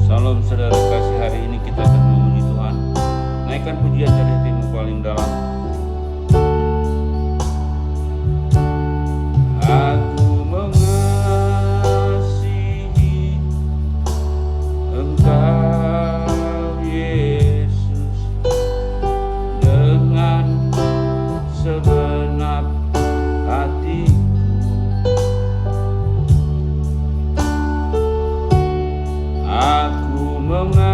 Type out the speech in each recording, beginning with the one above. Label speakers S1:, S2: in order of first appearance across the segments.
S1: Salam saudara kasih, hari ini kita akan memuji Tuhan. Naikkan pujian dari hatimu paling dalam. Aku mengasihi Engkau Yesus dengan segenap hatiku. Aku mengasihi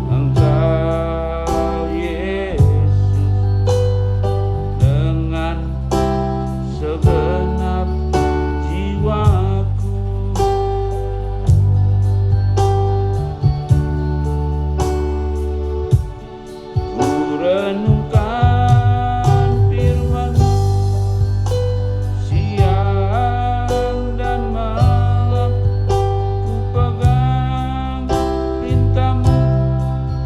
S1: Engkau Yesus dengan segenap jiwaku. Ku renungkan firman-Mu siang dan malam, ku pegang perintah-Mu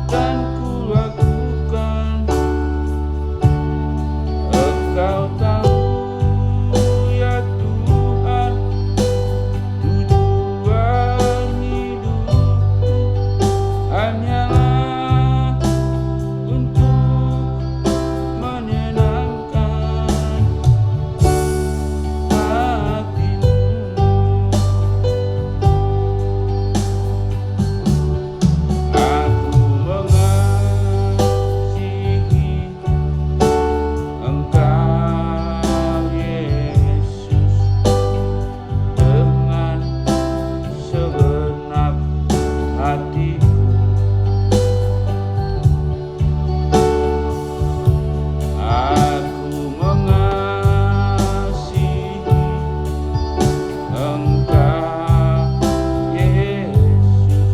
S1: dan ku lakukan. Engkau tahu ya Tuhan, tujuan hidupku hanyalah untuk menyenangkan hati-Mu. Aku mengasihi Engkau Yesus dengan segenap hatiku. Aku mengasihi Engkau Yesus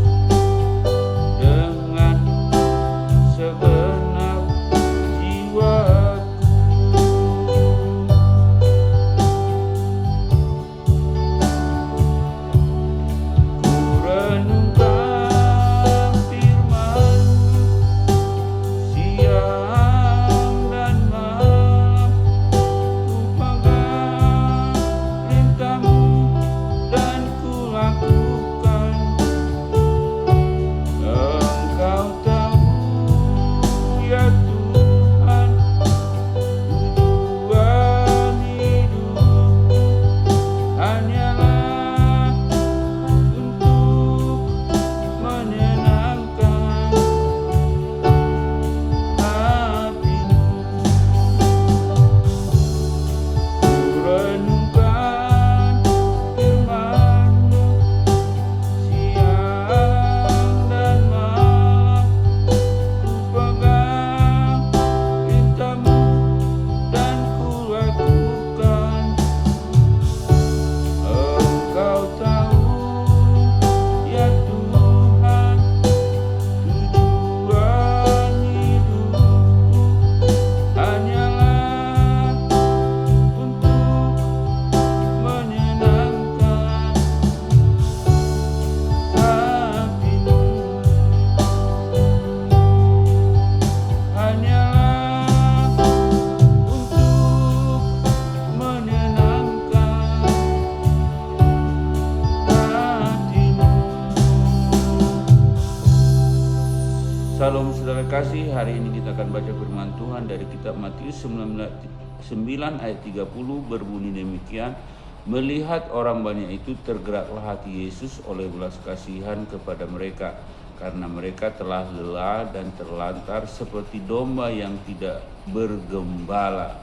S1: dengan segenap jiwaku. Ku renungkan firman-Mu siang dan malam, ku pegang perintah-Mu dan ku lakukan. Engkau tahu ya Tuhan, tujuan hidupku hanyalah untuk menyenangkan hati-Mu. Ku renungkan firman-Mu siang dan malam, ku pegang perintah-Mu dan ku lakukan. Engkau tahu ya Tuhan, tujuan hidupku hanyalah untuk menyenangkan hati-Mu. Hanyalah untuk menyenangkan hati-Mu. Salam saudara kasih, hari ini kita akan baca firman Tuhan dari kitab Matius 9 ayat 30, berbunyi demikian. Melihat orang banyak itu, tergeraklah hati Yesus oleh belas kasihan kepada mereka, karena mereka telah lelah dan terlantar seperti domba yang tidak bergembala.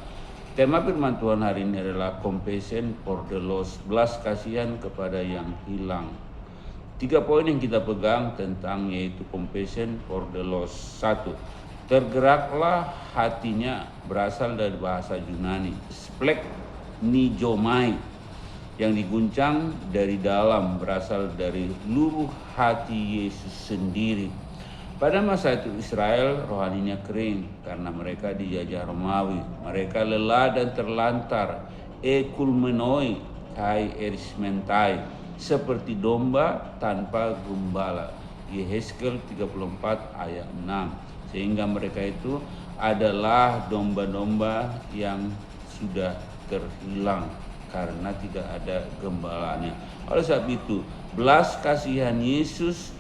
S1: Tema firman Tuhan hari ini adalah compassion for the lost, belas kasihan kepada yang hilang. 3 poin yang kita pegang tentang, yaitu compassion for the lost. 1. Tergeraklah hatinya berasal dari bahasa Yunani spleknijomai, yang diguncang dari dalam, berasal dari lubuk hati Yesus sendiri. Pada masa itu Israel rohaninya kering karena mereka dijajah Romawi. Mereka lelah dan terlantar, ekulmenoi kai erismentai, seperti domba tanpa gembala. Yehezkel 34 ayat 6. Sehingga mereka itu adalah domba-domba yang sudah terhilang karena tidak ada gembalanya. Oleh sebab itu, belas kasihan Yesus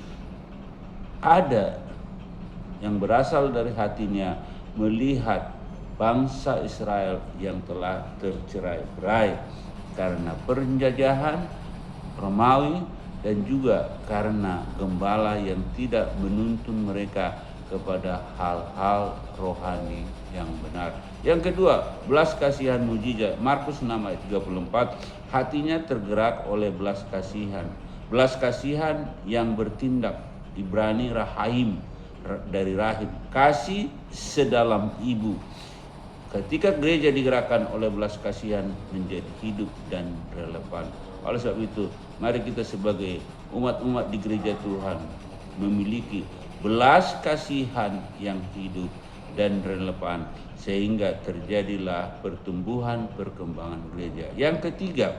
S1: ada yang berasal dari hatinya melihat bangsa Israel yang telah tercerai-berai karena penjajahan Romawi dan juga karena gembala yang tidak menuntun mereka kepada hal-hal rohani yang benar. Yang kedua, belas kasihan mujizat. Markus 6 ayat 34, hatinya tergerak oleh belas kasihan. Belas kasihan yang bertindak, Ibrani rahim, dari rahim, kasih sedalam ibu. Ketika gereja digerakkan oleh belas kasihan menjadi hidup dan relevan. Oleh sebab itu, mari kita sebagai umat-umat di gereja Tuhan memiliki belas kasihan yang hidup dan relevan sehingga terjadilah pertumbuhan perkembangan gereja. Yang ketiga,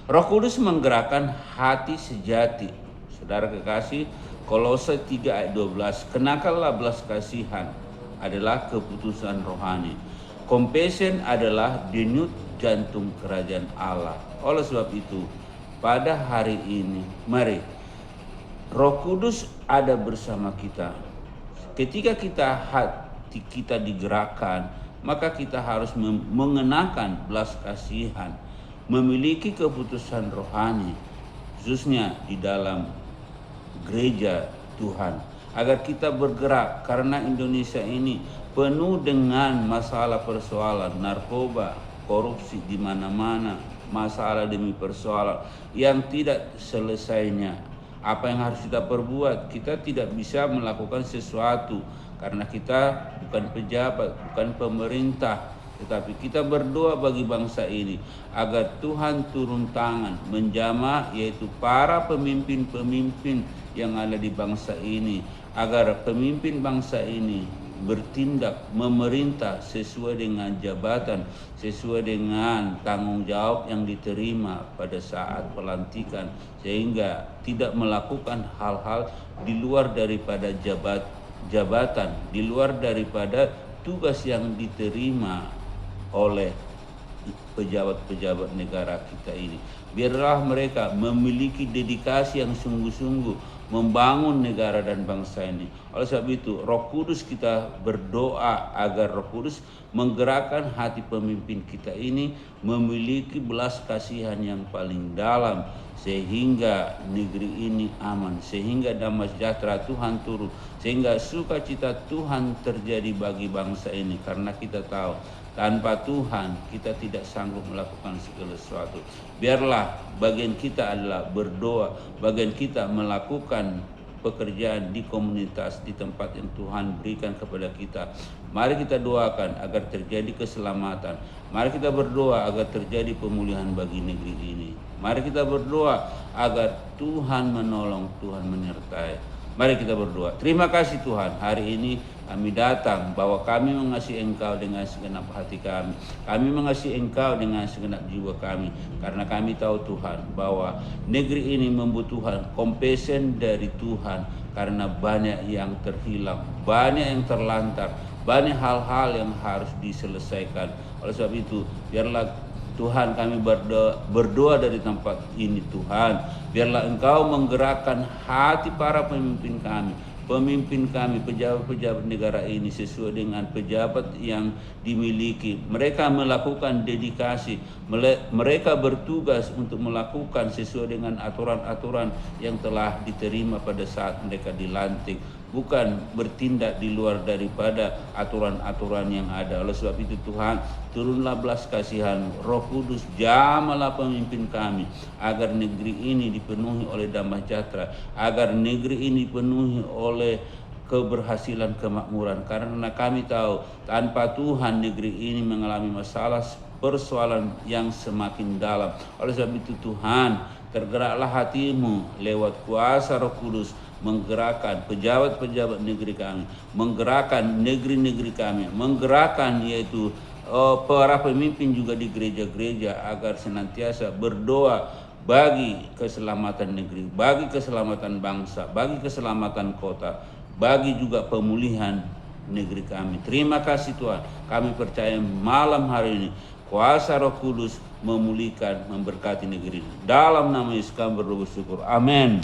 S1: Roh Kudus menggerakkan hati sejati. Saudara kekasih, Kolose 3 ayat 12, kenakanlah belas kasihan adalah keputusan rohani. Compassion adalah denyut jantung kerajaan Allah. Oleh sebab itu, pada hari ini, mari Roh Kudus ada bersama kita. Ketika hati kita digerakkan, maka kita harus mengenakan belas kasihan, memiliki keputusan rohani, khususnya di dalam gereja Tuhan, agar kita bergerak, karena Indonesia ini penuh dengan masalah persoalan narkoba, korupsi di mana-mana, masalah demi persoalan yang tidak selesainya. Apa yang harus kita perbuat? Kita tidak bisa melakukan sesuatu karena kita bukan pejabat, bukan pemerintah, tetapi kita berdoa bagi bangsa ini agar Tuhan turun tangan menjamah, yaitu para pemimpin-pemimpin yang ada di bangsa ini, agar pemimpin bangsa ini bertindak memerintah sesuai dengan jabatan, sesuai dengan tanggung jawab yang diterima pada saat pelantikan, sehingga tidak melakukan hal-hal di luar daripada jabatan, di luar daripada tugas yang diterima oleh pejabat-pejabat negara kita ini. Biarlah mereka memiliki dedikasi yang sungguh-sungguh membangun negara dan bangsa ini. Oleh sebab itu, Roh Kudus, kita berdoa agar Roh Kudus menggerakkan hati pemimpin kita ini memiliki belas kasihan yang paling dalam, sehingga negeri ini aman, sehingga damai sejahtera Tuhan turun, sehingga sukacita Tuhan terjadi bagi bangsa ini. Karena kita tahu tanpa Tuhan kita tidak sanggup melakukan segala sesuatu. Biarlah bagian kita adalah berdoa, bagian kita melakukan pekerjaan di komunitas, di tempat yang Tuhan berikan kepada kita. Mari kita doakan agar terjadi keselamatan. Mari kita berdoa agar terjadi pemulihan bagi negeri ini. Mari kita berdoa agar Tuhan menolong, Tuhan menyertai. Mari kita berdoa. Terima kasih Tuhan, hari ini kami datang bahwa kami mengasihi Engkau dengan segenap hati kami. Kami mengasihi Engkau dengan segenap jiwa kami. Karena kami tahu Tuhan bahwa negeri ini membutuhkan compassion dari Tuhan. Karena banyak yang terhilang, banyak yang terlantar, banyak hal-hal yang harus diselesaikan. Oleh sebab itu, biarlah Tuhan kami berdoa dari tempat ini Tuhan. Biarlah Engkau menggerakkan hati para pemimpin kami, pejabat-pejabat negara ini sesuai dengan pejabat yang dimiliki. Mereka melakukan dedikasi, mereka bertugas untuk melakukan sesuai dengan aturan-aturan yang telah diterima pada saat mereka dilantik. Bukan bertindak di luar daripada aturan-aturan yang ada. Oleh sebab itu Tuhan, turunlah belas kasihan, Roh Kudus, jamahlah pemimpin kami, agar negeri ini dipenuhi oleh damai sejahtera, agar negeri ini dipenuhi oleh keberhasilan, kemakmuran. Karena kami tahu tanpa Tuhan negeri ini mengalami masalah, persoalan yang semakin dalam. Oleh sebab itu Tuhan, tergeraklah hatimu lewat kuasa Roh Kudus, menggerakkan pejabat-pejabat negeri kami, menggerakkan negeri-negeri kami, menggerakkan yaitu para pemimpin juga di gereja-gereja, agar senantiasa berdoa bagi keselamatan negeri, bagi keselamatan bangsa, bagi keselamatan kota, bagi juga pemulihan negeri kami. Terima kasih Tuhan, kami percaya malam hari ini kuasa Roh Kudus memulihkan, memberkati negeri ini. Dalam nama Yesus kami berdoa bersyukur. Amin.